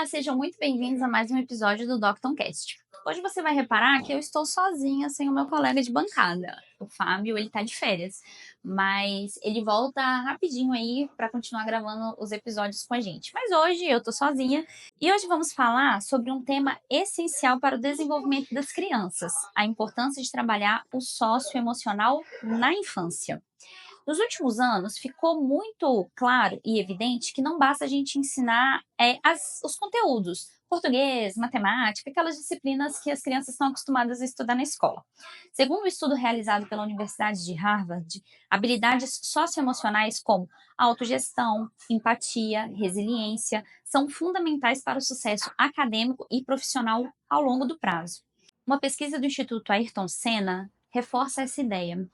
Sejam muito bem-vindos a mais um episódio do DoctonCast. Hoje você vai reparar que eu estou sozinha sem o meu colega de bancada. O Fábio, ele tá de férias, mas ele volta rapidinho aí para continuar gravando os episódios com a gente. Mas hoje eu tô sozinha e hoje vamos falar sobre um tema essencial para o desenvolvimento das crianças: a importância de trabalhar o socioemocional na infância. Nos últimos anos, ficou muito claro e evidente que não basta a gente ensinar os conteúdos, português, matemática, aquelas disciplinas que as crianças estão acostumadas a estudar na escola. Segundo um estudo realizado pela Universidade de Harvard, habilidades socioemocionais como autogestão, empatia, resiliência são fundamentais para o sucesso acadêmico e profissional ao longo do prazo. Uma pesquisa do Instituto Ayrton Senna reforça essa ideia.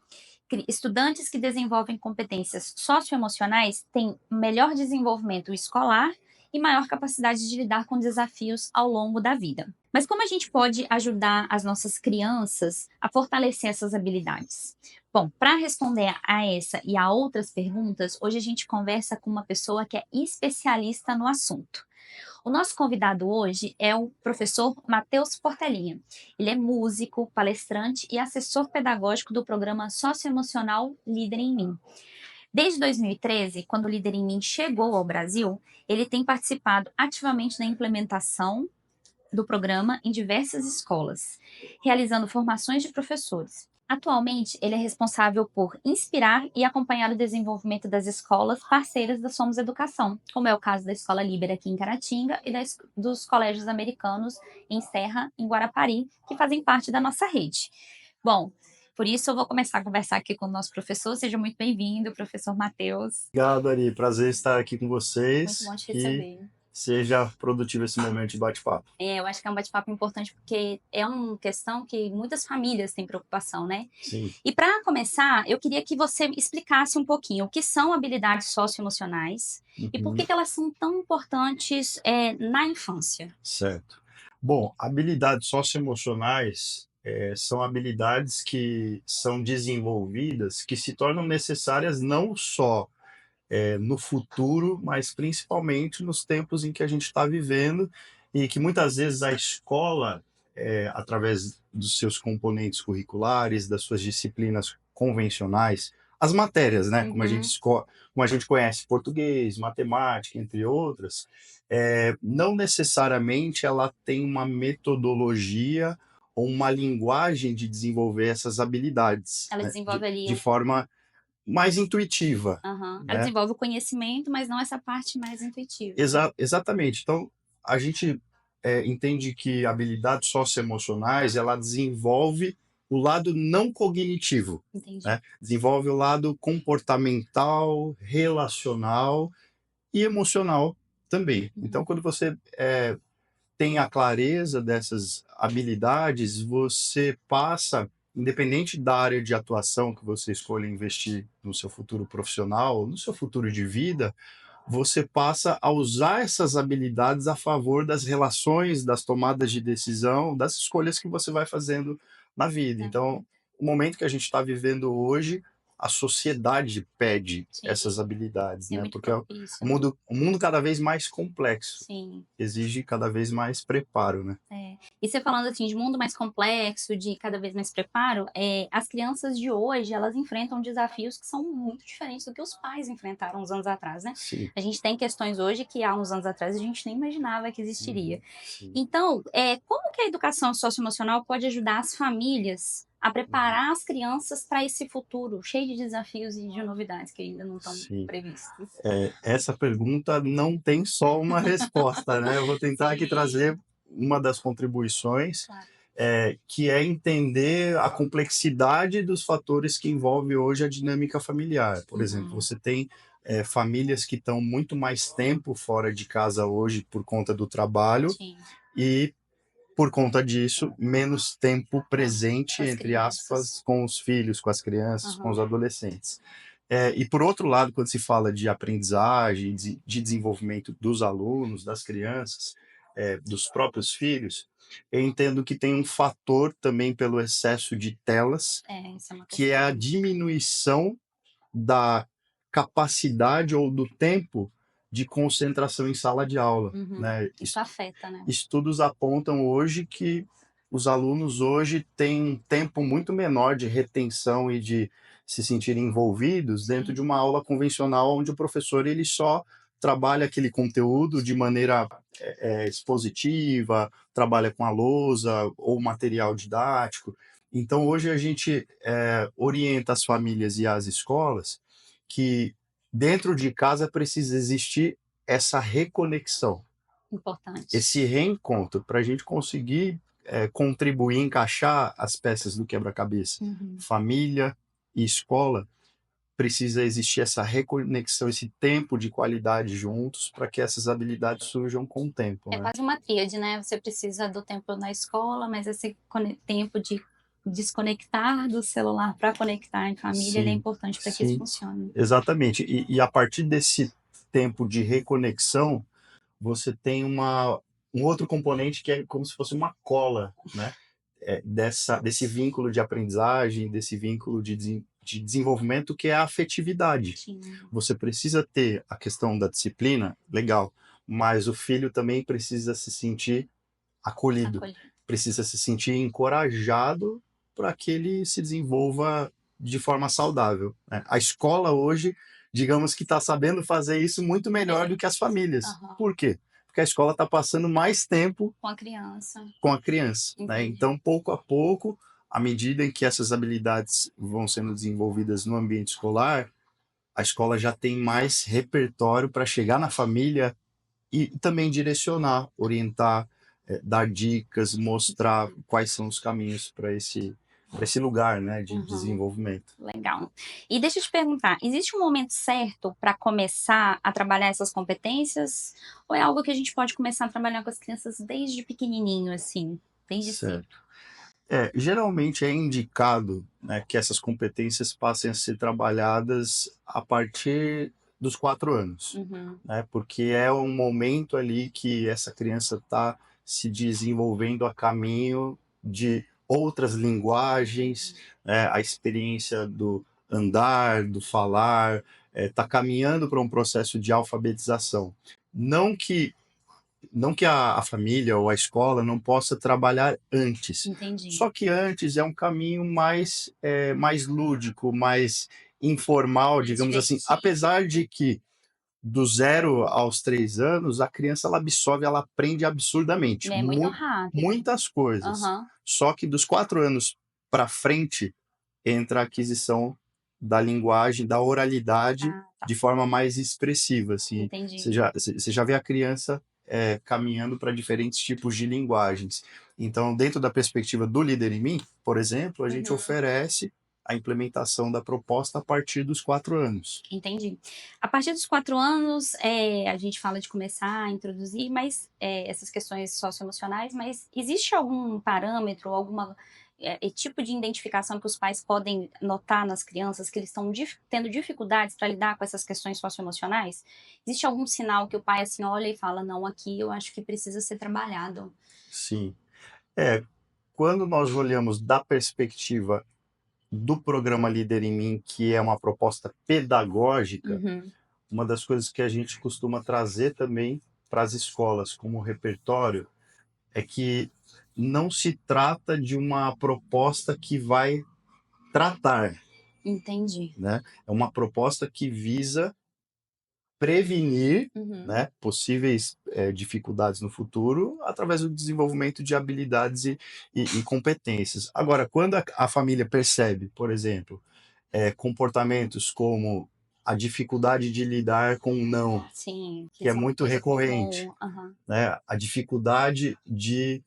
Estudantes que desenvolvem competências socioemocionais têm melhor desenvolvimento escolar e maior capacidade de lidar com desafios ao longo da vida. Mas como a gente pode ajudar as nossas crianças a fortalecer essas habilidades? Bom, para responder a essa e a outras perguntas, hoje a gente conversa com uma pessoa que é especialista no assunto. O nosso convidado hoje é o professor Matheus Portelinha. Ele é músico, palestrante e assessor pedagógico do programa socioemocional Líder em Mim. Desde 2013, quando o Líder em Mim chegou ao Brasil, ele tem participado ativamente na implementação do programa em diversas escolas, realizando formações de professores. Atualmente, ele é responsável por inspirar e acompanhar o desenvolvimento das escolas parceiras da Somos Educação, como é o caso da Escola Líber aqui em Caratinga e dos colégios americanos em Serra, em Guarapari, que fazem parte da nossa rede. Bom, por isso eu vou começar a conversar aqui com o nosso professor. Seja muito bem-vindo, professor Matheus. Obrigado, Ari. Prazer estar aqui com Muito vocês. bom te Que receber. seja produtivo esse momento de bate-papo. Eu acho que é um bate-papo importante porque é uma questão que muitas famílias têm preocupação, né? Sim, E para começar, eu queria que você explicasse um pouquinho o que são habilidades socioemocionais e por que elas são tão importantes na infância. certo. Bom, habilidades socioemocionais são habilidades que são desenvolvidas, que se tornam necessárias não só no futuro, mas principalmente nos tempos em que a gente está vivendo e que muitas vezes a escola, através dos seus componentes curriculares, das suas disciplinas convencionais, as matérias, né, Uhum, como a gente conhece português, matemática, entre outras, não necessariamente ela tem uma metodologia ou uma linguagem de desenvolver essas habilidades, ela né, desenvolve ali de forma mais intuitiva, ela né? desenvolve o conhecimento, mas não essa parte mais intuitiva. Exatamente. Então, a gente entende que habilidades socioemocionais, ela desenvolve o lado não cognitivo, Entendi. né? Desenvolve o lado comportamental, relacional e emocional também. Então, Uhum, quando você tem a clareza dessas habilidades, você passa, independente da área de atuação que você escolha investir no seu futuro profissional, no seu futuro de vida, você passa a usar essas habilidades a favor das relações, das tomadas de decisão, das escolhas que você vai fazendo na vida. na Então, vida. o momento que a gente está vivendo hoje, a sociedade pede Sim, essas habilidades, é né? muito Porque é propício, um né? mundo cada vez mais complexo, Sim. exige cada vez mais preparo, né? É. E você falando assim de mundo mais complexo, de cada vez mais preparo, as crianças de hoje, elas enfrentam desafios que são muito diferentes do que os pais enfrentaram uns anos atrás, né? Sim. A gente tem questões hoje que há uns anos atrás a gente nem imaginava que existiria. Sim. Então, como que a educação socioemocional pode ajudar as famílias a preparar as crianças para esse futuro cheio de desafios e de novidades que ainda não estão Sim. previstos? Essa pergunta não tem só uma resposta, né? Eu vou tentar aqui Sim, trazer uma das contribuições, claro. que é entender a complexidade dos fatores que envolve hoje a dinâmica familiar. Por exemplo, Uhum. você tem famílias que estão muito mais tempo fora de casa hoje por conta do trabalho Sim, e, por conta disso, menos tempo com presente, as entre crianças. aspas, com os filhos, com as crianças, com os Aham. adolescentes. E por outro lado, quando se fala de aprendizagem, de desenvolvimento dos alunos, das crianças, dos próprios filhos, eu entendo que tem um fator também pelo excesso de telas, Isso é uma que é a questão. diminuição da capacidade ou do tempo de concentração em sala de aula, Uhum. né? Isso afeta, né? Estudos apontam hoje que os alunos hoje têm um tempo muito menor de retenção e de se sentirem envolvidos dentro Sim. de uma aula convencional, onde o professor ele só trabalha aquele conteúdo de maneira expositiva, trabalha com a lousa ou material didático. Então, hoje a gente orienta as famílias e as escolas que dentro de casa precisa existir essa reconexão, Importante. esse reencontro, para a gente conseguir contribuir, encaixar as peças do quebra-cabeça. Uhum. Família e escola, precisa existir essa reconexão, esse tempo de qualidade juntos, para que essas habilidades surjam com o tempo, É né? quase uma tríade, né, você precisa do tempo na escola, mas esse tempo de desconectar do celular para conectar em família, ele é Sim, importante para que isso sim, funcione. exatamente. E a partir desse tempo de reconexão, você tem um outro componente que é como se fosse uma cola, né? Desse vínculo de aprendizagem, desse vínculo de desenvolvimento que é a afetividade. Sim, Você precisa ter a questão da disciplina, legal, mas o filho também precisa se sentir acolhido, acolher. precisa se sentir encorajado para que ele se desenvolva de forma saudável, né? A escola hoje, digamos que está sabendo fazer isso muito melhor do que as famílias. Aham. Por quê? Porque a escola está passando mais tempo Com a criança. com a criança, né? Entendi. Então, pouco a pouco, à medida em que essas habilidades vão sendo desenvolvidas no ambiente escolar, a escola já tem mais repertório para chegar na família e também direcionar, orientar, dar dicas, mostrar quais são os caminhos para esse lugar, né, de Uhum. desenvolvimento. Legal. E deixa eu te perguntar, existe um momento certo para começar a trabalhar essas competências? Ou é algo que a gente pode começar a trabalhar com as crianças desde pequenininho, assim, desde sempre? Certo. Geralmente é indicado, né, que essas competências passem a ser trabalhadas a partir dos 4 anos, Uhum. né, porque é um momento ali que essa criança está se desenvolvendo a caminho de outras linguagens, né, a experiência do andar, do falar, está caminhando para um processo de alfabetização. Não que a família ou a escola não possa trabalhar antes. Entendi. Só que antes é um caminho mais lúdico, mais informal, Mais digamos assim. divertido. Apesar de que do 0 aos 3 anos, a criança ela absorve, ela aprende absurdamente, É muito rápido. muitas coisas. Aham. Só que dos 4 anos para frente entra a aquisição da linguagem, da oralidade Ah, tá. de forma mais expressiva, assim. Entendi. Você já vê a criança caminhando para diferentes tipos de linguagens. Então, dentro da perspectiva do Líder em Mim, por exemplo, a gente Uhum. oferece a implementação da proposta a partir dos 4 anos. Entendi. A partir dos 4 anos, a gente fala de começar a introduzir, mas, essas questões socioemocionais, mas existe algum parâmetro, alguma, tipo de identificação que os pais podem notar nas crianças que eles estão tendo dificuldades para lidar com essas questões socioemocionais? Existe algum sinal que o pai, assim, olha e fala: "Não, aqui eu acho que precisa ser trabalhado"? Sim. É, quando nós olhamos da perspectiva do programa Líder em Mim, que é uma proposta pedagógica, Uhum. uma das coisas que a gente costuma trazer também para as escolas como repertório é que não se trata de uma proposta que vai tratar, Entendi. né? É uma proposta que visa prevenir, Uhum. né, possíveis dificuldades no futuro através do desenvolvimento de habilidades e competências. Agora, quando a família percebe, por exemplo, comportamentos como a dificuldade de lidar com o não, Sim, que que é isso é uma muito coisa recorrente, comum. Aham. né? A dificuldade de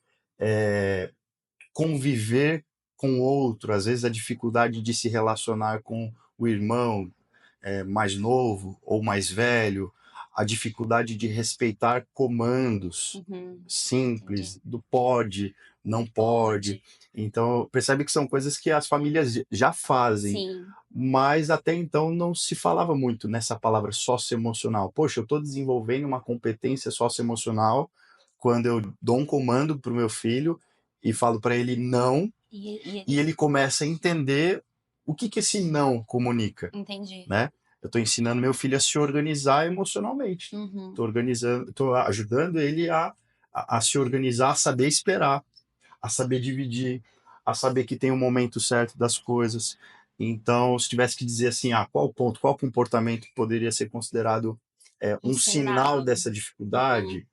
conviver com o outro, às vezes a dificuldade de se relacionar com o irmão mais novo ou mais velho, a dificuldade de respeitar comandos Uhum. Entendi. simples, do pode, não pode. Pode. Então, percebe que são coisas que as famílias já fazem, Sim. mas até então não se falava muito nessa palavra socioemocional. Poxa, eu estou desenvolvendo uma competência socioemocional quando eu dou um comando para o meu filho e falo para ele não, E e ele ele começa a entender o que esse não comunica, entendi. né? eu estou ensinando meu filho a se organizar emocionalmente. Uhum. Estou ajudando ele a se organizar, a saber esperar, a saber dividir, a saber que tem um momento certo das coisas. Então, se tivesse que dizer assim, qual ponto, qual comportamento poderia ser considerado Um um sinal sinal. dessa Uhum. dificuldade,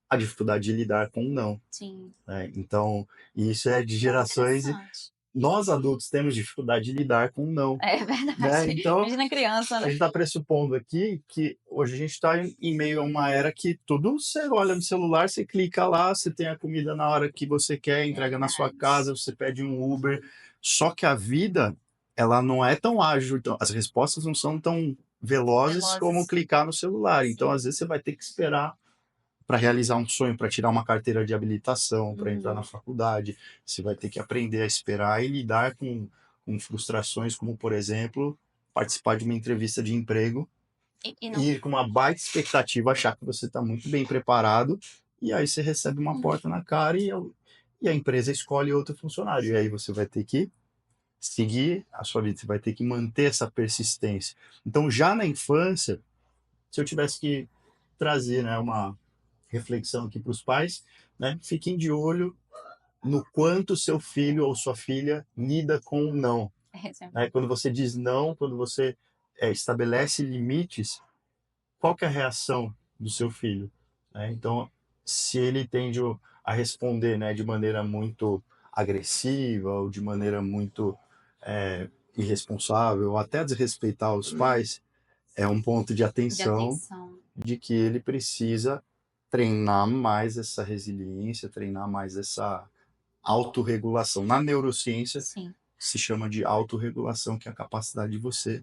a dificuldade de lidar com o não. Sim. Né? Então, isso é de gerações. Interessante. Nós adultos temos dificuldade de lidar com o não. É Né? verdade. Então, Imagina criança, a né? gente está pressupondo aqui que hoje a gente está em meio a uma era que tudo você olha no celular, você clica lá, você tem a comida na hora que você quer, entrega na sua Verdade. casa, você pede um Uber. Só que a vida, ela não é tão ágil, então, as respostas não são tão velozes como Velozes. clicar no celular. Então, às Sim. vezes, você vai ter que esperar para realizar um sonho, para tirar uma carteira de habilitação, para entrar na Uhum. faculdade. Você vai ter que aprender a esperar e lidar com frustrações, como, por exemplo, participar de uma entrevista de emprego E não. e ir com uma baita expectativa, achar que você está muito bem preparado, e aí você recebe uma porta na cara e a empresa escolhe outro funcionário. E aí você vai ter que seguir a sua vida, você vai ter que manter essa persistência. Então, já na infância, se eu tivesse que trazer, né, uma reflexão aqui para os pais, né, fiquem de olho no quanto seu filho ou sua filha lida com o não. Né? Quando você diz não, quando você estabelece limites, qual que é a reação do seu filho? Né? Então, se ele tende a responder, né, de maneira muito agressiva ou de maneira muito irresponsável ou até desrespeitar os pais, é um ponto de De atenção atenção. de que ele precisa treinar mais essa resiliência, treinar mais essa autorregulação. Na neurociência, Sim. se chama de autorregulação, que é a capacidade de você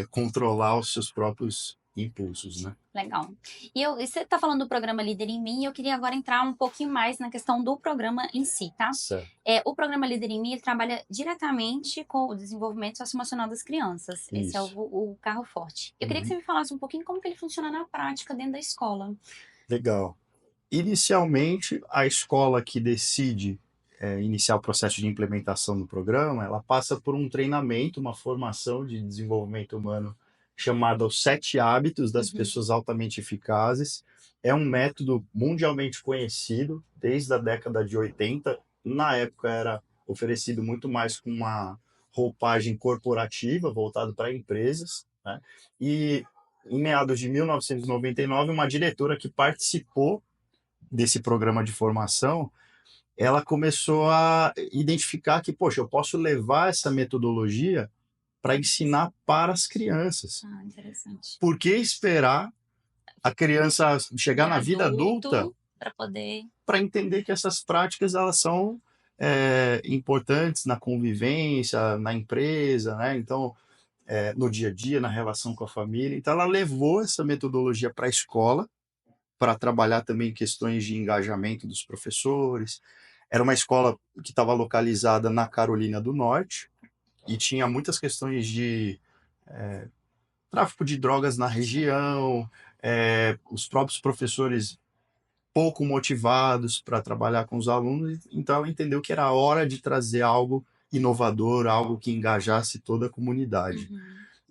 controlar os seus próprios impulsos, né? Legal. E você está falando do programa Líder em Mim, e eu queria agora entrar um pouquinho mais na questão do programa em si, tá? Certo. O programa Líder em Mim, ele trabalha diretamente com o desenvolvimento socioemocional das crianças. Esse é Isso. o carro forte. Eu queria que Uhum. você me falasse um pouquinho como que ele funciona na prática dentro da escola. Legal. Inicialmente, a escola que decide iniciar o processo de implementação do programa, ela passa por um treinamento, uma formação de desenvolvimento humano chamada Os Sete Hábitos das Uhum. Pessoas Altamente Eficazes. É um método mundialmente conhecido desde a década de 80. Na época era oferecido muito mais com uma roupagem corporativa, voltado para empresas, né? E em meados de 1999, uma diretora que participou desse programa de formação, ela começou a identificar que, poxa, eu posso levar essa metodologia para ensinar para as crianças. Ah, interessante. Por que esperar a criança chegar Virar na vida adulta adulto para poder. para entender que essas práticas elas são importantes na convivência, na empresa, né? Então, no dia a dia, na relação com a família. Então, ela levou essa metodologia para a escola, para trabalhar também questões de engajamento dos professores. Era uma escola que estava localizada na Carolina do Norte e tinha muitas questões de tráfico de drogas na região, os próprios professores pouco motivados para trabalhar com os alunos, então ela entendeu que era hora de trazer algo inovador, algo que engajasse toda a comunidade. Uhum.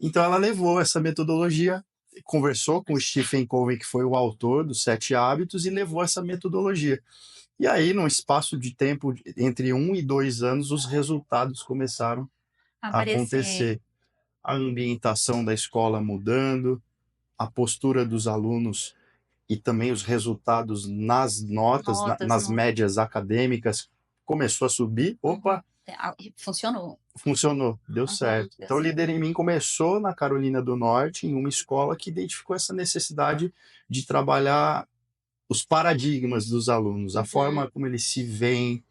Então ela levou essa metodologia, conversou com o Stephen Covey, que foi o autor dos Sete Hábitos, e levou essa metodologia. E aí, num espaço de tempo entre 1 e 2 anos, os resultados começaram a Aparecer. acontecer. A ambientação da escola mudando, a postura dos alunos e também os resultados nas notas, Notas nas no. médias acadêmicas, começou a subir. Uhum. Opa, Funcionou. funcionou, deu Uhum. certo. Deu Então, o certo. Líder em Mim começou na Carolina do Norte, em uma escola que identificou essa necessidade de trabalhar os paradigmas dos alunos, a Uhum. forma como eles se veem,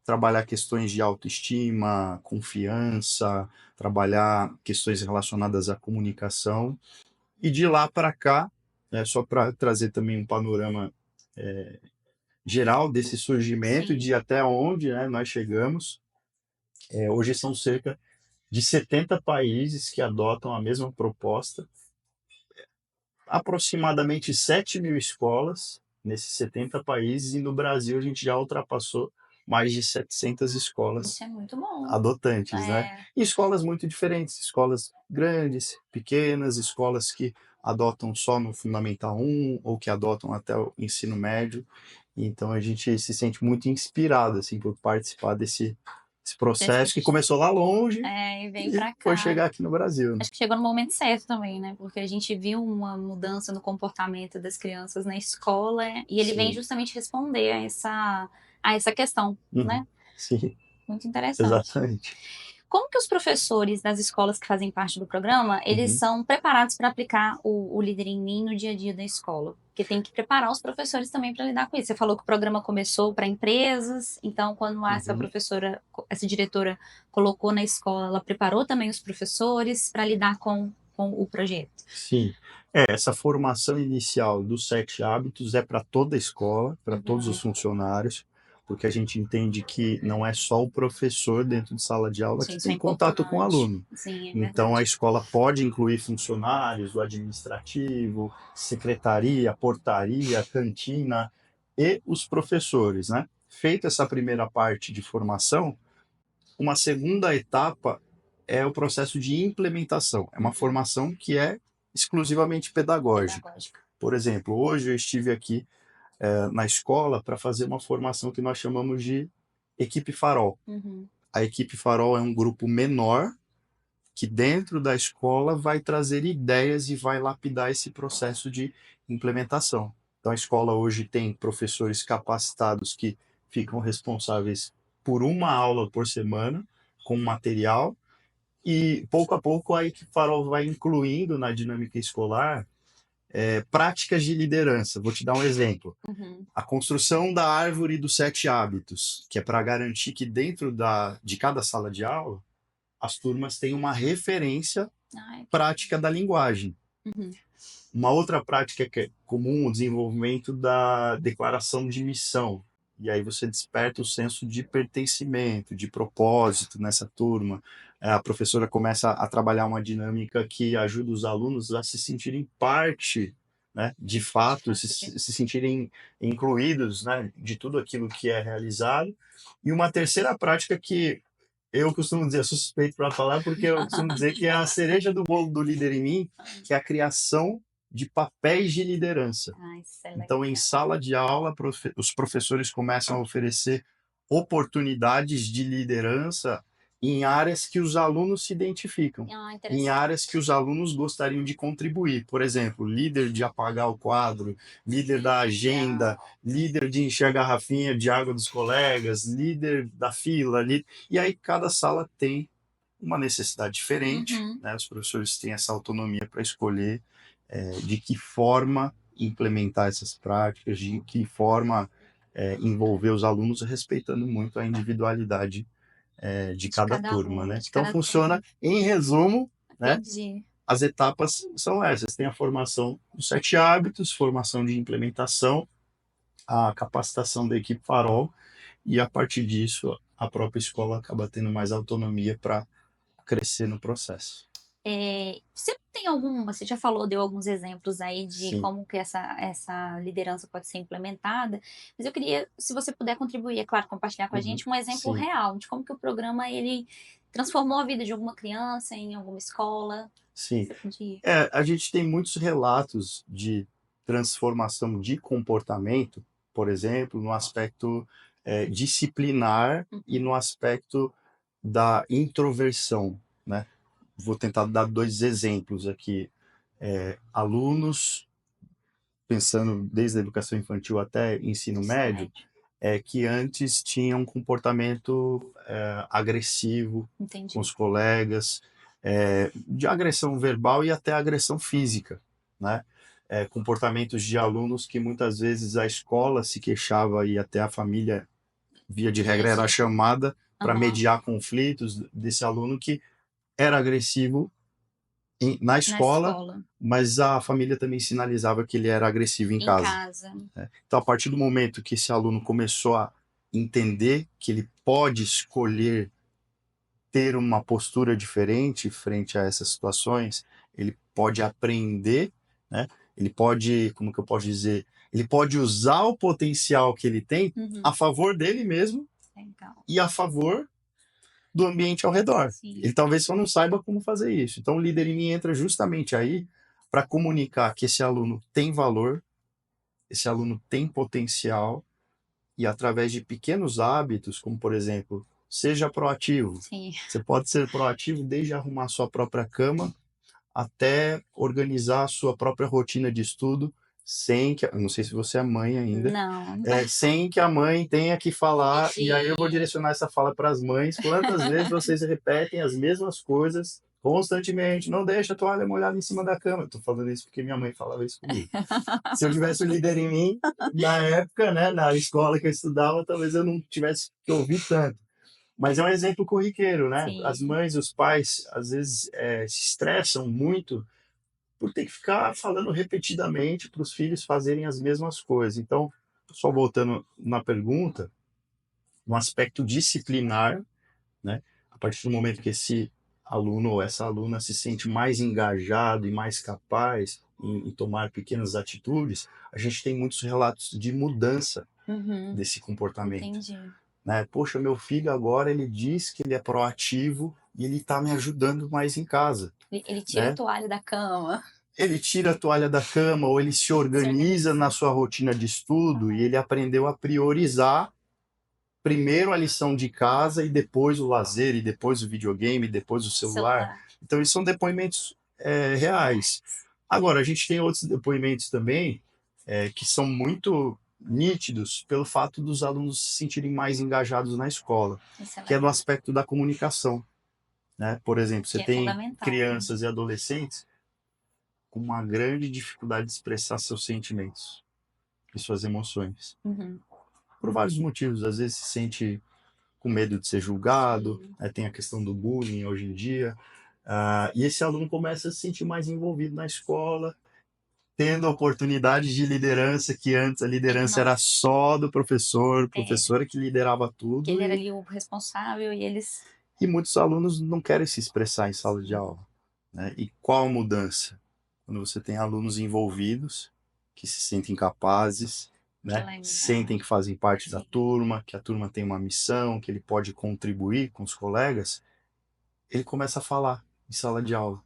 trabalhar questões de autoestima, confiança, trabalhar questões relacionadas à comunicação. E de lá para cá, só para trazer também um panorama geral desse surgimento e Sim. de até onde, né, nós chegamos, hoje são cerca de 70 países que adotam a mesma proposta, aproximadamente 7.000 escolas nesses 70 países, e no Brasil a gente já ultrapassou mais de 700 escolas Isso é muito bom. adotantes, né? É, E escolas muito diferentes, escolas grandes, pequenas, escolas que adotam só no Fundamental 1 ou que adotam até o ensino médio. Então a gente se sente muito inspirado assim por participar desse processo que desse, começou lá longe e vem e pra foi cá. chegar aqui no Brasil, né? Acho que chegou no momento certo também, né? Porque a gente viu uma mudança no comportamento das crianças na escola e ele vem Sim. justamente responder a essa questão, Uhum. né? Sim, Muito interessante. exatamente. Como que os professores das escolas que fazem parte do programa, eles Uhum. são preparados para aplicar o Líder em Mim no dia a dia da escola? Porque tem que preparar os professores também para lidar com isso. Você falou que o programa começou para empresas, então quando essa Uhum. professora, essa diretora colocou na escola, ela preparou também os professores para lidar com o projeto. Sim. Essa formação inicial dos 7 hábitos é para toda a escola, para todos os funcionários, porque a gente entende que não é só o professor dentro de sala de aula Sim, que isso é tem contato com o importante. aluno. Sim, é Então a verdade. escola pode incluir funcionários, o administrativo, secretaria, portaria, cantina e os professores, né? Feita essa primeira parte de formação, uma segunda etapa é o processo de implementação. É uma formação que é exclusivamente pedagógica. Pedagógica. Por exemplo, hoje eu estive aqui na escola para fazer uma formação que nós chamamos de equipe farol. Uhum. A equipe farol é um grupo menor que dentro da escola vai trazer ideias e vai lapidar esse processo de implementação. Então a escola hoje tem professores capacitados que ficam responsáveis por uma aula por semana com material e pouco a pouco a equipe farol vai incluindo na dinâmica escolar práticas de liderança. Vou te dar um exemplo. Uhum. A construção da árvore dos 7 hábitos, que é para garantir que dentro de cada sala de aula as turmas têm uma referência Ai, prática da linguagem. uhum. Uma outra prática que é comum, o desenvolvimento da declaração de missão. E aí você desperta o senso de pertencimento, de propósito nessa turma. A professora começa a trabalhar uma dinâmica que ajuda os alunos a se sentirem parte, né, de fato, se sentirem incluídos, né, de tudo aquilo que é realizado. E uma terceira prática que eu costumo dizer, sou suspeito para falar, porque eu costumo dizer que é a cereja do bolo do Líder em Mim, que é a criação de papéis de liderança. Isso é Então, em legal. sala de aula, os professores começam a oferecer oportunidades de liderança em áreas que os alunos se identificam, em Interessante. áreas que os alunos gostariam de contribuir. Por exemplo, líder de apagar o quadro, líder da agenda, líder de encher a garrafinha de água dos colegas, líder da fila. E aí, cada sala tem uma necessidade diferente, Uhum. né? Os professores têm essa autonomia para escolher de que forma implementar essas práticas, de que forma envolver os alunos, respeitando muito a individualidade de De cada cada turma, aluno, né? de Então cada funciona, turma. em resumo, né? Entendi. As etapas são essas: tem a formação dos 7 hábitos, formação de implementação, a capacitação da equipe farol e a partir disso a própria escola acaba tendo mais autonomia para crescer no processo. Você tem você já falou, deu alguns exemplos aí de Sim. como que essa liderança pode ser implementada, mas eu queria, se você puder contribuir, é claro, compartilhar com a Uhum. gente um exemplo Sim, real de como que o programa ele transformou a vida de alguma criança em alguma escola. sim. Você podia. A gente tem muitos relatos de transformação de comportamento, por exemplo, no aspecto disciplinar e Uhum. no aspecto da introversão, né? Vou tentar dar 2 exemplos aqui. Alunos, pensando desde a educação infantil até ensino Ensino médio, médio. que antes tinham um comportamento agressivo com Entendi. os colegas, de agressão verbal e até agressão física, né? Comportamentos de alunos que muitas vezes a escola se queixava e até a família, via de regra, era Isso. chamada para Aham. mediar conflitos desse aluno que era agressivo na Na escola, escola, mas a família também sinalizava que ele era agressivo em em casa, casa. né? Então, a partir do momento que esse aluno começou a entender que ele pode escolher ter uma postura diferente frente a essas situações, ele pode aprender, né? Ele pode, como que eu posso dizer, ele pode usar o potencial que ele tem a Uhum. favor dele mesmo Legal. e a favor do ambiente ao redor. Sim. Ele talvez só não saiba como fazer isso. Então, o líder em mim entra justamente aí para comunicar que esse aluno tem valor, esse aluno tem potencial, e através de pequenos hábitos, como por exemplo, seja proativo. Sim. Você pode ser proativo desde arrumar sua própria cama até organizar a sua própria rotina de estudo, sem que, eu não sei se você é mãe ainda, Não. sem que a mãe tenha que falar, e aí eu vou Sim. direcionar essa fala para as mães. Quantas vezes vocês repetem as mesmas coisas constantemente? Não deixa a toalha molhada em cima da cama. Eu tô falando isso porque minha mãe falava isso comigo. Se eu tivesse o líder em mim, na época, né, na escola que eu estudava, talvez eu não tivesse que ouvir tanto. Mas é um exemplo corriqueiro, né? As Sim. mães, os pais, às vezes se estressam muito por ter que ficar falando repetidamente para os filhos fazerem as mesmas coisas. Então, só voltando na pergunta, no aspecto disciplinar, né? A partir do momento que esse aluno ou essa aluna se sente mais engajado e mais capaz em tomar pequenas atitudes, a gente tem muitos relatos de mudança Uhum. desse comportamento, Entendi. né? Poxa, meu filho agora ele diz que ele é proativo e ele está me ajudando mais em casa, Ele tira a né? toalha da cama. Ele tira a toalha da cama ou ele se organiza na sua rotina de estudo e ele aprendeu a priorizar primeiro a lição de casa e depois o lazer, e depois o videogame, e depois o celular. Celular. Então, isso são depoimentos reais. Agora, a gente tem outros depoimentos também que são muito nítidos pelo fato dos alunos se sentirem mais engajados na escola, Isso é que é no legal. aspecto da comunicação, né? Por exemplo, você Que é tem fundamental. crianças e adolescentes com uma grande dificuldade de expressar seus sentimentos e suas emoções. Uhum. Por vários motivos. Às vezes se sente com medo de ser julgado, Sim. tem a questão do bullying hoje em dia. E esse aluno começa a se sentir mais envolvido na escola, tendo oportunidades de liderança, que antes a Ele liderança não era só do professor, é, professora que liderava que tudo, ele era ali o responsável e eles. e muitos alunos não querem se expressar em sala de aula, né? E qual a mudança? Quando você tem alunos envolvidos, que se sentem capazes, Que né? legal. Sentem que fazem parte da Sim. turma, que a turma tem uma missão, que ele pode contribuir com os colegas, ele começa a falar em sala de aula,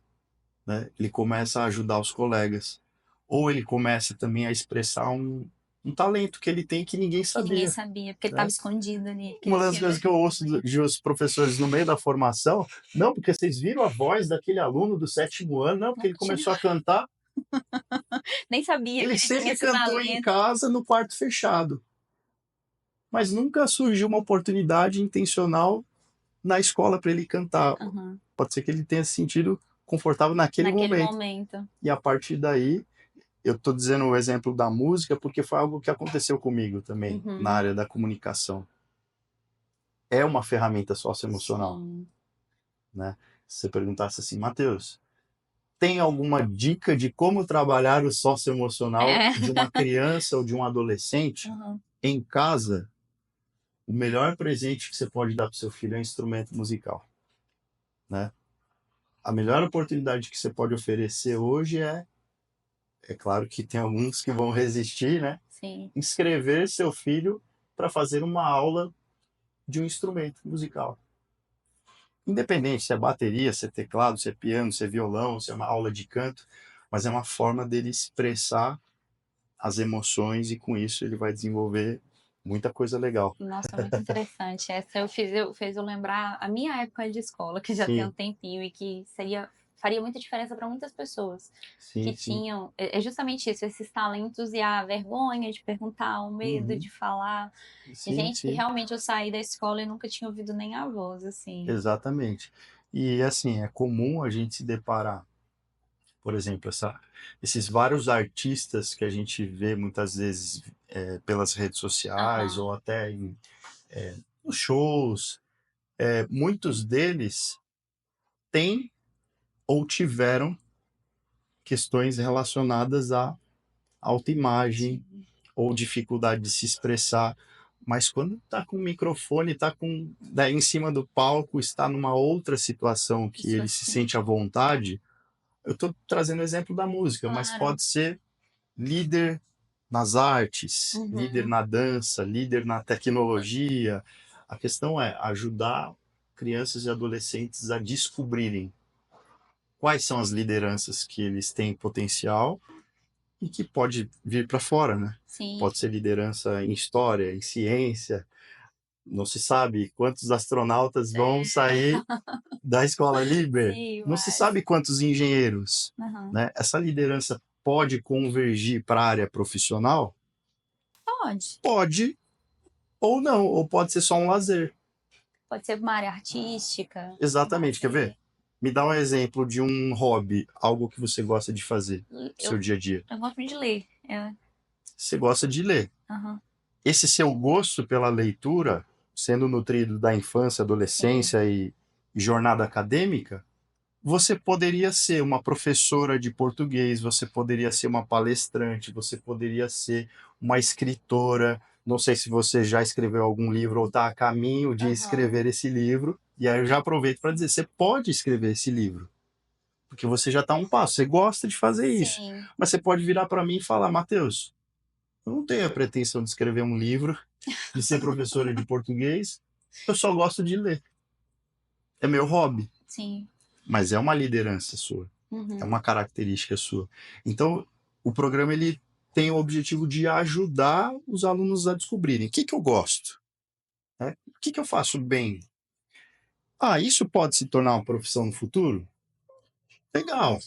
né? Ele começa a ajudar os colegas. Ou ele começa também a expressar um talento que ele tem que ninguém Que ninguém sabia, sabia, porque ele estava né? escondido ali. Porque Uma ele das tinha coisas que eu vergonha. ouço de os professores no meio da formação, não, porque vocês viram a voz daquele aluno do sétimo ano, não, porque ele começou a cantar. Nem sabia que Ele ele tinha sempre esse cantou em talento. casa, no quarto fechado. Mas nunca surgiu uma oportunidade intencional na escola para ele cantar. Uhum. Pode ser que ele tenha se sentido confortável naquele Naquele momento. momento. E a partir daí, eu estou dizendo o exemplo da música porque foi algo que aconteceu comigo também, na Uhum. área da comunicação. É uma ferramenta socioemocional, Sim. né? Se você perguntasse assim, Matheus, tem alguma dica de como trabalhar o socioemocional É. de uma criança ou de um adolescente Uhum. em casa? O melhor presente que você pode dar para o seu filho é um instrumento musical, né? A melhor oportunidade que você pode oferecer hoje é claro que tem alguns que vão resistir, né? Sim. Inscrever seu filho para fazer uma aula de um instrumento musical. Independente se é bateria, se é teclado, se é piano, se é violão, se é uma aula de canto, mas é uma forma dele expressar as emoções e com isso ele vai desenvolver muita coisa legal. Nossa, muito interessante. Essa fez eu lembrar a minha época de escola, que já tem um Sim, tempinho e que faria muita diferença para muitas pessoas que sim, sim. tinham. É justamente isso, esses talentos e a vergonha de perguntar, o medo Uhum. de falar. Sim, Gente que sim, realmente eu saí da escola e nunca tinha ouvido nem a voz, assim. exatamente. E assim, é comum a gente se deparar, por exemplo, esses vários artistas que a gente vê muitas vezes pelas redes sociais Aham. ou até nos shows, muitos deles têm ou tiveram questões relacionadas à autoimagem Sim. ou dificuldade de se expressar, mas quando está com o microfone, está com daí em cima do palco, está numa outra situação que Isso ele se assim. sente à vontade. Eu estou trazendo o exemplo da música, mas Claro. pode ser líder nas artes, líder Uhum. na dança, líder na tecnologia, A questão é ajudar crianças e adolescentes a descobrirem quais são as lideranças que eles têm potencial e que pode vir para fora, né? Sim, Pode ser liderança em história, em ciência. Não se sabe quantos astronautas vão sair da escola Liber. sim, Não se mas. sabe quantos engenheiros, Aham. né? Essa liderança pode convergir para a área profissional? Pode. Pode ou não, ou pode ser só um lazer. Pode ser uma área artística, um Exatamente, quer ver? lazer. Me dá um exemplo de um hobby, algo que você gosta de fazer no seu Eu, dia a dia. eu gosto de ler. Você gosta de ler. Aham, Esse seu gosto pela leitura, sendo nutrido da infância, sim. adolescência e jornada acadêmica, você poderia ser uma professora de português, você poderia ser uma palestrante, você poderia ser uma escritora. Não sei se você já escreveu algum livro ou está a caminho de Aham, escrever esse livro. E aí eu já aproveito para dizer, você pode escrever esse livro, porque você já está a um passo, você gosta de fazer isso. sim. Mas você pode virar para mim e falar, Matheus, eu não tenho a pretensão de escrever um livro, de ser professora de português, eu só gosto de ler. É meu hobby, Sim. mas é uma liderança sua. É Uhum. uma característica sua. Então, o programa ele tem o objetivo de ajudar os alunos a descobrirem o que, que eu gosto, né? O que, que eu faço bem. Ah, isso pode se tornar uma profissão no futuro? Legal.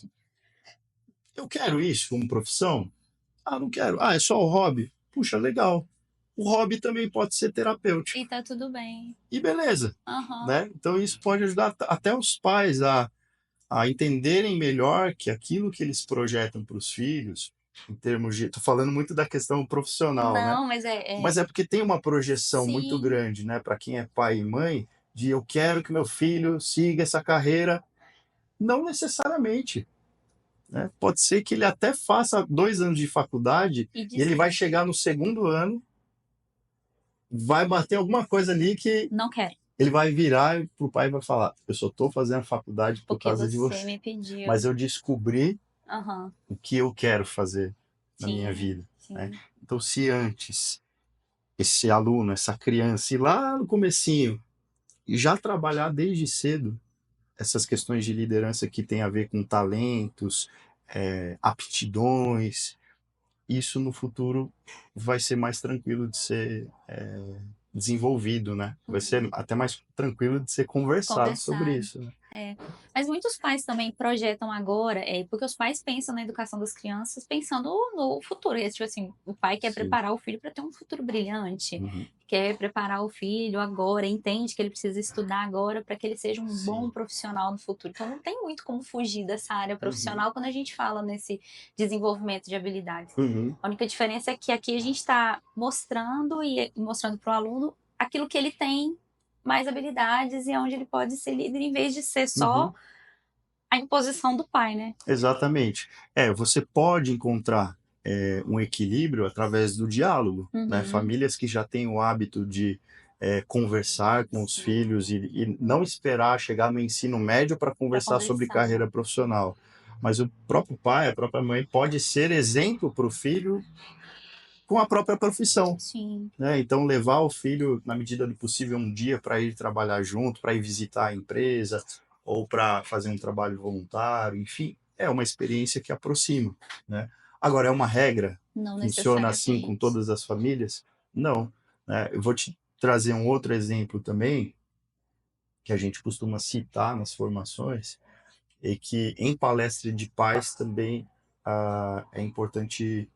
Eu quero isso como profissão? Ah, não quero. Ah, é só o hobby? Puxa, legal. O hobby também pode ser E terapêutico. tá tudo bem. E beleza, Aham. né? Então isso pode ajudar até os pais a entenderem melhor que aquilo que eles projetam para os filhos, em termos de. Estou falando muito da questão profissional, né? Não, mas Mas é porque tem uma projeção muito sim. grande, né, para quem é pai e mãe, de eu quero que meu filho siga essa carreira. Não necessariamente. Né? Pode ser que ele até faça 2 anos de faculdade E e ele vai desista. chegar no segundo ano, vai bater alguma coisa ali que Não quero, ele vai virar para o pai e vai falar: eu só estou fazendo a faculdade por porque causa de você você, me pediu. mas eu descobri Aham. o que eu quero fazer na minha Sim, vida. Né? sim. Então, se antes esse aluno, essa criança, ir lá no comecinho e já trabalhar desde cedo essas questões de liderança que tem a ver com talentos, aptidões, isso no futuro vai ser mais tranquilo de ser desenvolvido, né? Vai ser Uhum. até mais tranquilo de ser conversado sobre Conversado. isso, né? É. Mas muitos pais também projetam agora, porque os pais pensam na educação das crianças pensando no futuro. E, tipo assim, o pai quer Sim. preparar o filho para ter um futuro brilhante, Uhum. quer preparar o filho agora, entende que ele precisa estudar agora para que ele seja um bom Sim. profissional no futuro. Então não tem muito como fugir dessa área Uhum. profissional quando a gente fala nesse desenvolvimento de habilidades. Uhum. A única diferença é que aqui a gente está mostrando e mostrando para o aluno aquilo que ele tem mais habilidades e onde ele pode ser líder em vez de ser só Uhum. a imposição do pai, né? Exatamente. Você pode encontrar um equilíbrio através do diálogo, né? Uhum. Famílias que já têm o hábito de conversar com os Sim. filhos e não esperar chegar no ensino médio para Para conversar sobre conversar. carreira profissional. Mas o próprio pai, a própria mãe pode ser exemplo para o filho com a própria profissão. Sim. Né? Então, levar o filho, na medida do possível, um dia para ir trabalhar junto, para ir visitar a empresa, ou para fazer um trabalho voluntário, enfim, é uma experiência que aproxima. Né? Agora, é uma regra? Não Funciona assim com necessariamente. todas as famílias? Não. Né? Eu vou te trazer um outro exemplo também, que a gente costuma citar nas formações, e que em palestra de pais também é importante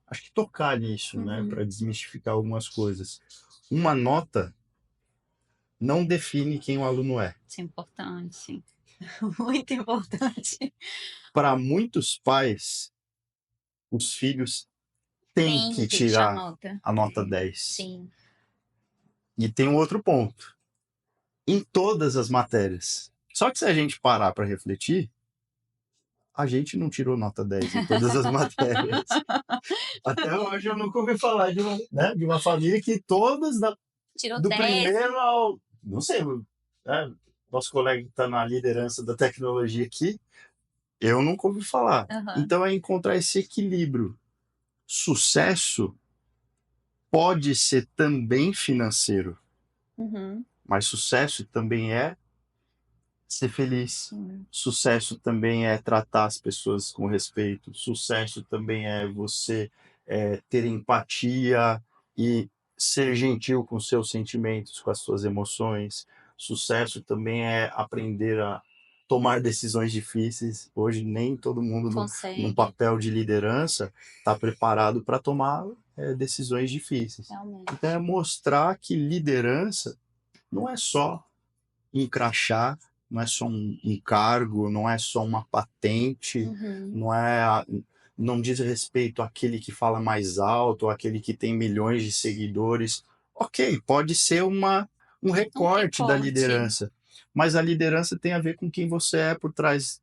acho que tocar nisso, né, Uhum. para desmistificar algumas coisas. Uma nota não define quem o aluno é. Isso é importante. Muito importante. Para muitos pais, os filhos têm Tem que que tirar tirar nota. a nota 10. Sim. E tem um outro ponto. Em todas as matérias. Só que se a gente parar para refletir, a gente não tirou nota 10 em todas as matérias. Até hoje eu nunca ouvi falar de uma família que todas, Tirou do 10. primeiro ao. Não sei, né? Nosso colega que está na liderança da tecnologia aqui, eu nunca ouvi falar. Aham. Então é encontrar esse equilíbrio. Sucesso pode ser também financeiro. Uhum. Mas sucesso também é ser feliz. Sim. Sucesso também é tratar as pessoas com respeito. Sucesso também é você ter empatia e ser gentil com seus sentimentos, com as suas emoções. Sucesso também é aprender a tomar decisões difíceis. Hoje nem todo mundo num Consegue, papel de liderança está preparado para tomar decisões difíceis. Então é realmente. mostrar que liderança não é só um crachá, não é só um cargo, não é só uma patente, Uhum. não é não diz respeito àquele que fala mais alto, ou àquele que tem milhões de seguidores. Ok, pode ser um Um recorte da recorte. liderança, mas a liderança tem a ver com quem você é por trás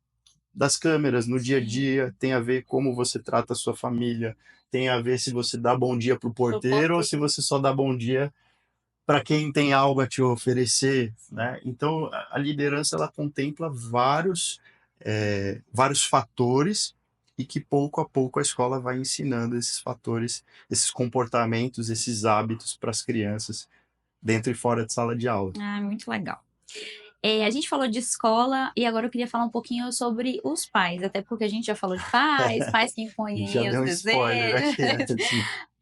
das câmeras, no dia a Sim. dia, tem a ver como você trata a sua família, tem a ver se você dá bom dia para o Pro porteiro ou se porteiro. você só dá bom dia para quem tem algo a te oferecer, né? Então, a liderança ela contempla vários fatores e que pouco a pouco a escola vai ensinando esses fatores, esses comportamentos, esses hábitos para as crianças dentro e fora de sala de aula. Ah, muito legal. A gente falou de escola e agora eu queria falar um pouquinho sobre os pais, até porque a gente já falou de pais, pais que Já impõem os deu um spoiler desejos. aqui antes.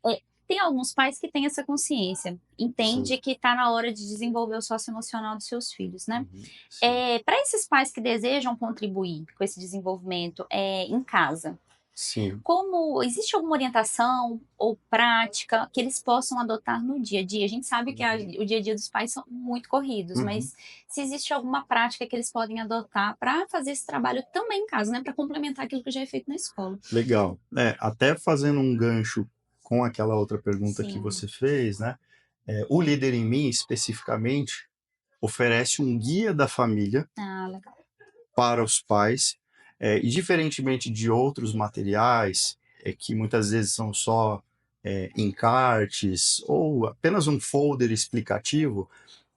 É, tem alguns pais que têm essa consciência, Sim. entende que está na hora de desenvolver o socioemocional dos seus filhos, né? Uhum, sim. Para esses pais que desejam contribuir com esse desenvolvimento em casa, Sim. como existe alguma orientação ou prática que eles possam adotar no dia a dia? A gente sabe que o dia a dia dos pais são muito corridos, Uhum. mas se existe alguma prática que eles podem adotar para fazer esse trabalho também em casa, né? Para complementar aquilo que já é feito na escola. Legal. Até fazendo um gancho com aquela outra pergunta que Sim. você fez, né? O Líder em Mim, especificamente, oferece um guia da família Ah, legal. para os pais, e diferentemente de outros materiais, que muitas vezes são só encartes ou apenas um folder explicativo,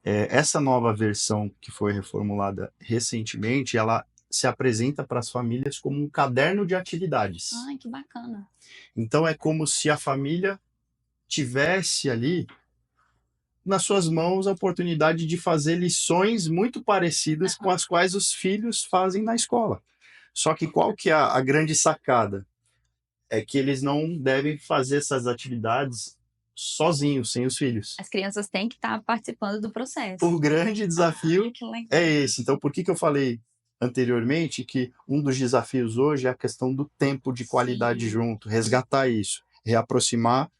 essa nova versão que foi reformulada recentemente, ela se apresenta para as famílias como um caderno de atividades. Ai, que bacana. Então é como se a família tivesse ali nas suas mãos a oportunidade de fazer lições muito parecidas com Aham. as quais os filhos fazem na escola. Só que qual que é a grande sacada? É que eles não devem fazer essas atividades sozinhos, sem os filhos. As crianças têm que estar participando do processo. O grande Ah, desafio que legal. é esse. Então, por que eu falei anteriormente que um dos desafios hoje é a questão do tempo de qualidade Sim. junto, resgatar isso, reaproximar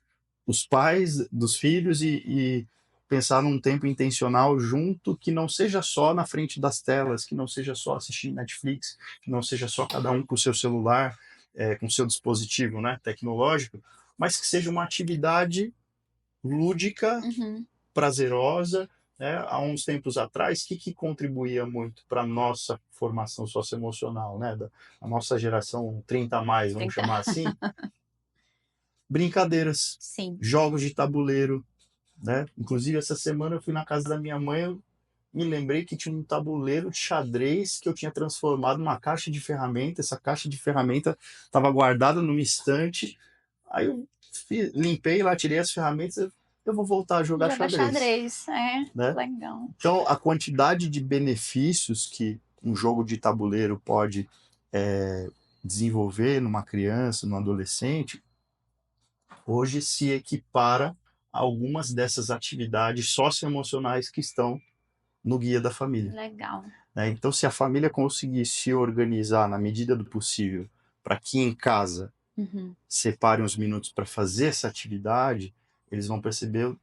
os pais dos filhos e pensar num tempo intencional junto que não seja só na frente das telas, que não seja só assistindo Netflix, que não seja só cada um com o seu celular, com o seu dispositivo, né, tecnológico, mas que seja uma atividade lúdica, Uhum. prazerosa, né? Há uns tempos atrás, o que contribuía muito para a nossa formação socioemocional, né? A nossa geração 30 a mais, vamos Tentar. chamar assim, brincadeiras, Sim. jogos de tabuleiro, né? Inclusive, essa semana eu fui na casa da minha mãe, eu me lembrei que tinha um tabuleiro de xadrez que eu tinha transformado numa caixa de ferramenta. Essa caixa de ferramenta estava guardada numa estante. Aí eu limpei lá, tirei as ferramentas, eu vou voltar a jogar Joga xadrez, xadrez. É, né? legal. Então, a quantidade de benefícios que um jogo de tabuleiro pode desenvolver numa criança, num adolescente, hoje se equipara a algumas dessas atividades socioemocionais que estão no guia da família, Legal. né? Então, se a família conseguir se organizar na medida do possível para que em casa Uhum. separe uns minutos para fazer essa atividade, eles vão perceber o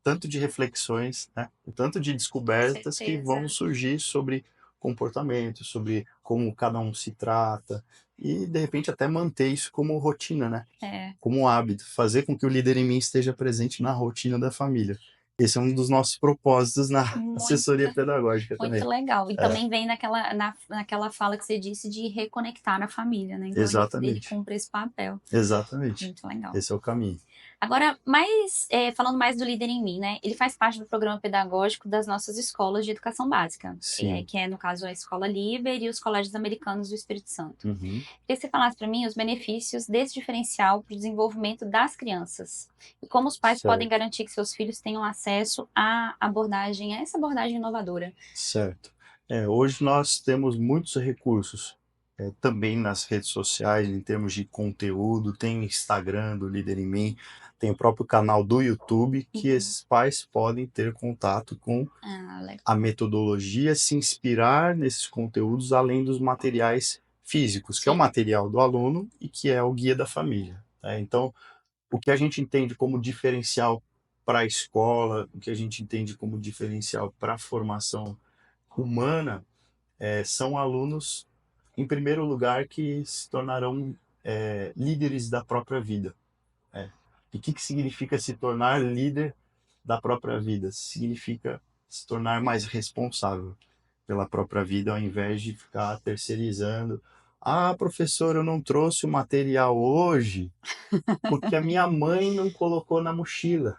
tanto de reflexões, né? O tanto de descobertas que vão Certeza. surgir sobre comportamento, sobre como cada um se trata e de repente até manter isso como rotina, né? É. Como um hábito, fazer com que o líder em mim esteja presente na rotina da família. Esse é um dos nossos propósitos na Muito, assessoria pedagógica muito também. legal. E É, também vem naquela fala que você disse de reconectar a família, né? Então ele exatamente, cumpre esse papel. exatamente. Muito legal. Esse é o caminho. Agora, falando mais do Líder em Mim, né? Ele faz parte do programa pedagógico das nossas escolas de educação básica, Sim. que é, no caso, a Escola Líber e os Colégios Americanos do Espírito Santo. Uhum. Queria que você falasse para mim os benefícios desse diferencial para o desenvolvimento das crianças e como os pais podem Certo, garantir que seus filhos tenham acesso a essa abordagem inovadora. certo. Hoje nós temos muitos recursos, também nas redes sociais, em termos de conteúdo, tem o Instagram do Líder em Mim, tem o próprio canal do YouTube, que Uhum. esses pais podem ter contato com Ah, legal. a metodologia, se inspirar nesses conteúdos, além dos materiais físicos, que é o Sim. material do aluno e que é o guia da família, né. Então, o que a gente entende como diferencial para a escola, o que a gente entende como diferencial para a formação humana, são alunos, em primeiro lugar, que se tornarão, líderes da própria vida, né. E o que que significa se tornar líder da própria vida? Significa se tornar mais responsável pela própria vida, ao invés de ficar terceirizando. "Ah, professor, eu não trouxe o material hoje, porque a minha mãe não colocou na mochila".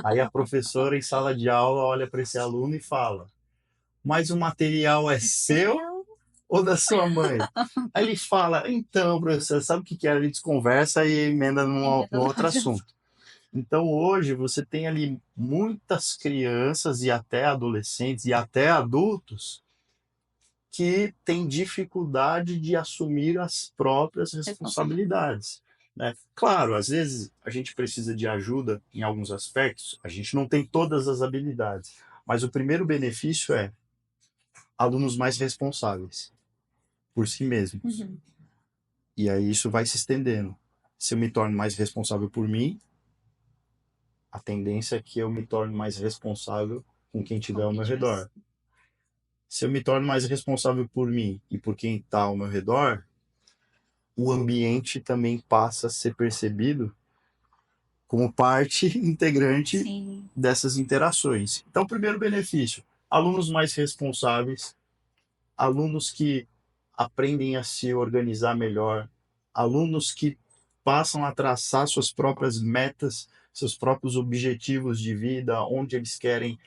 Aí a professora em sala de aula olha para esse aluno e fala: "Mas o material é seu Seu. ou da sua mãe?". Aí ele fala: "Então, professor, sabe o que que é?". A gente conversa e emenda no outro assunto. Então hoje você tem ali muitas crianças e até adolescentes e até adultos que têm dificuldade de assumir as próprias Responsabilidade. responsabilidades, né. Claro, às vezes a gente precisa de ajuda em alguns aspectos, a gente não tem todas as habilidades, mas o primeiro benefício é alunos mais responsáveis por si mesmos. Uhum. E aí isso vai se estendendo. Se eu me torno mais responsável por mim, a tendência é que eu me torne mais responsável com quem estiver Com ao quem meu tivesse. redor. Se eu me torno mais responsável por mim e por quem está ao meu redor, o ambiente também passa a ser percebido como parte integrante Sim. dessas interações. Então, primeiro benefício: alunos mais responsáveis, alunos que aprendem a se organizar melhor, alunos que passam a traçar suas próprias metas, seus próprios objetivos de vida, onde eles querem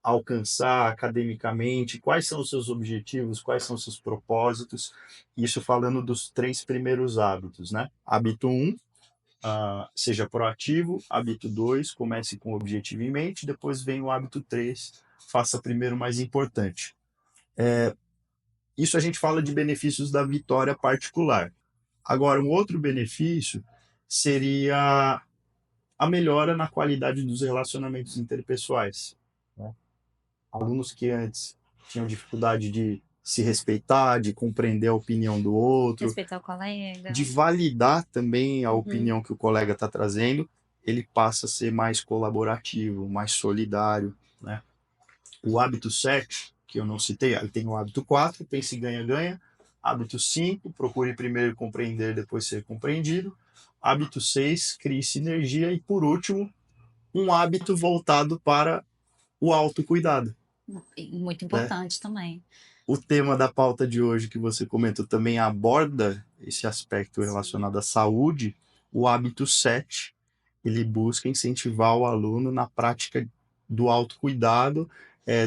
alcançar academicamente, quais são os seus objetivos, quais são os seus propósitos. Isso falando dos três primeiros hábitos, né? Hábito um, seja proativo. Hábito 2, comece com o objetivo em mente. Depois vem o hábito 3, faça primeiro o mais importante. Isso a gente fala de benefícios da vitória particular. Agora, um outro benefício seria a melhora na qualidade dos relacionamentos interpessoais, né? Alunos que antes tinham dificuldade de se respeitar, de compreender a opinião do outro, Respeitar o colega. de validar também a Uhum. opinião que o colega está trazendo, ele passa a ser mais colaborativo, mais solidário, né? O hábito 7, que eu não citei, aí tem o hábito 4, pense e ganha-ganha. Hábito 5, procure primeiro compreender, depois ser compreendido. Hábito 6, crie sinergia. E por último, um hábito voltado para o autocuidado, E muito né? importante também. O tema da pauta de hoje que você comentou também aborda esse aspecto Sim. relacionado à saúde. O hábito 7, ele busca incentivar o aluno na prática do autocuidado,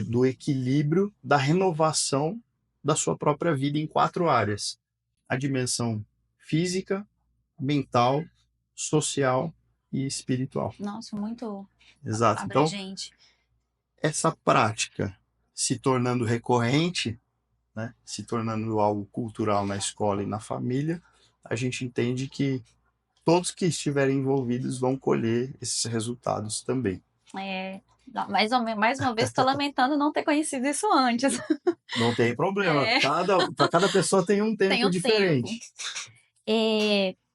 do equilíbrio, da renovação da sua própria vida em 4 áreas: a dimensão física, mental, social e espiritual. Nossa, muito Exato. Então, abrangente. essa prática se tornando recorrente, né, se tornando algo cultural na escola e na família, a gente entende que todos que estiverem envolvidos vão colher esses resultados também. É, mais uma vez, estou lamentando não ter conhecido isso antes. Não tem problema, É, para cada pessoa tem um tem tempo um tempo. diferente.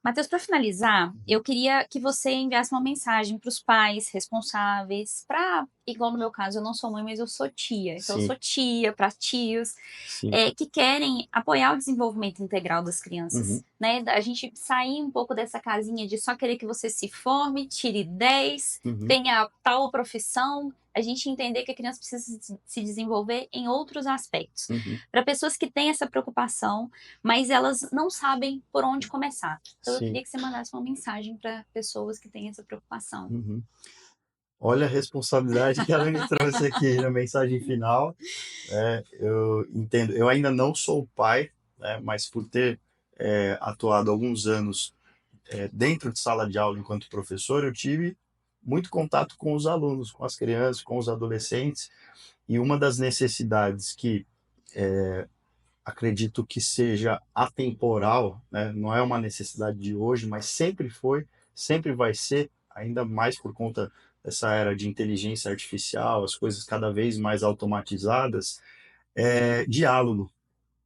Matheus, para finalizar, eu queria que você enviasse uma mensagem para os pais responsáveis, para igual no meu caso, eu não sou mãe, mas eu sou tia. Então, eu Sim, sou tia para tios sim. que querem apoiar o desenvolvimento integral das crianças, Uhum, né? A gente sair um pouco dessa casinha de só querer que você se forme, tire 10, uhum, tenha tal profissão. A gente entender que a criança precisa se desenvolver em outros aspectos. uhum. Para pessoas que têm essa preocupação, mas elas não sabem por onde começar. Então, eu Sim. queria que você mandasse uma mensagem para pessoas que têm essa preocupação. Uhum. Olha a responsabilidade que ela me trouxe aqui na mensagem final. Eu entendo. Eu ainda não sou pai, né, mas por ter atuado alguns anos dentro de sala de aula enquanto professor, eu tive muito contato com os alunos, com as crianças, com os adolescentes, e uma das necessidades que acredito que seja atemporal, né, não é uma necessidade de hoje, mas sempre foi, sempre vai ser, ainda mais por conta dessa era de inteligência artificial, as coisas cada vez mais automatizadas, é diálogo,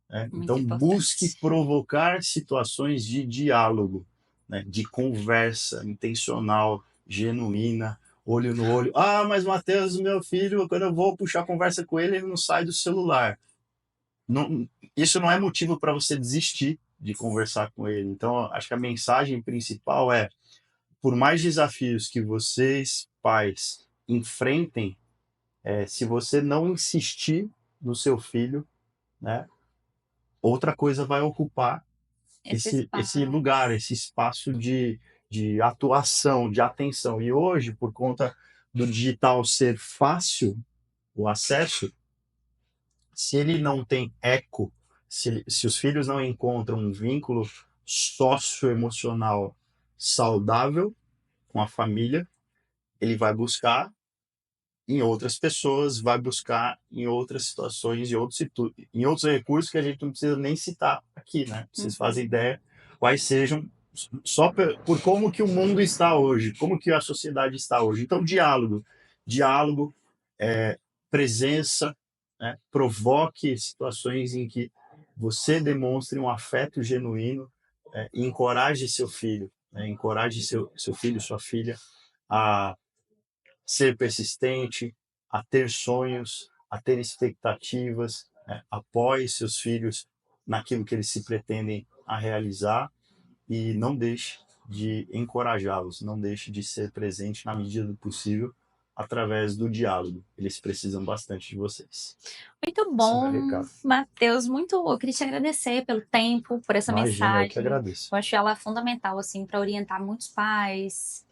né? Muito Então, busque importante. provocar situações de diálogo, né? De conversa intencional, genuína, olho no olho. Ah, mas Matheus, meu filho, quando eu vou puxar conversa com ele, ele não sai do celular. Não, isso não é motivo para você desistir de conversar com ele. Então, acho que a mensagem principal é: por mais desafios que vocês, pais, enfrentem, se você não insistir no seu filho, né, outra coisa vai ocupar Esse esse espaço. lugar, esse espaço de atuação, de atenção. E hoje, por conta do digital ser fácil, o acesso, se ele não tem eco, se os filhos não encontram um vínculo socioemocional saudável com a família, ele vai buscar em outras pessoas, vai buscar em outras situações, em outros recursos que a gente não precisa nem citar aqui, né? Vocês fazem Uhum. ideia quais sejam, só por como que o mundo está hoje, como que a sociedade está hoje. Então, diálogo, presença, né? Provoque situações em que você demonstre um afeto genuíno, e encoraje seu filho, né? Encoraje seu filho, sua filha a ser persistente, a ter sonhos, a ter expectativas, né? Apoie seus filhos naquilo que eles se pretendem a realizar e não deixe de encorajá-los, não deixe de ser presente na medida do possível através do diálogo. Eles precisam bastante de vocês. Muito Esse é o meu bom, recado. Matheus. Eu queria te agradecer pelo tempo, por essa Imagina, eu que mensagem. agradeço. Eu acho ela fundamental, assim, para orientar muitos pais,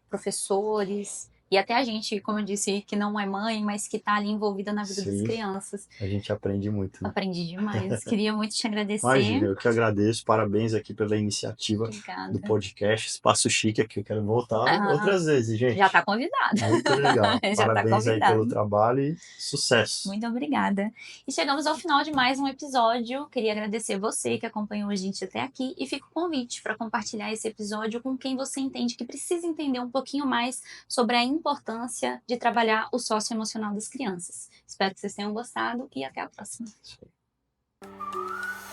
professores e até a gente, como eu disse, que não é mãe, mas que está ali envolvida na vida das Sim, crianças. a gente aprende muito, né? Aprendi demais. Queria muito te agradecer. Imagina, eu que agradeço. Parabéns aqui pela iniciativa do Obrigada. podcast Espaço Chique, aqui eu quero voltar Ah, outras vezes, já gente. está convidado. Muito legal. Já está Parabéns aí pelo convidado. trabalho e sucesso. Muito obrigada. E chegamos ao final de mais um episódio. Queria agradecer você que acompanhou a gente até aqui e fica o convite para compartilhar esse episódio com quem você entende que precisa entender um pouquinho mais sobre a importância de trabalhar o socioemocional das crianças. Espero que vocês tenham gostado e até a próxima. Isso aí.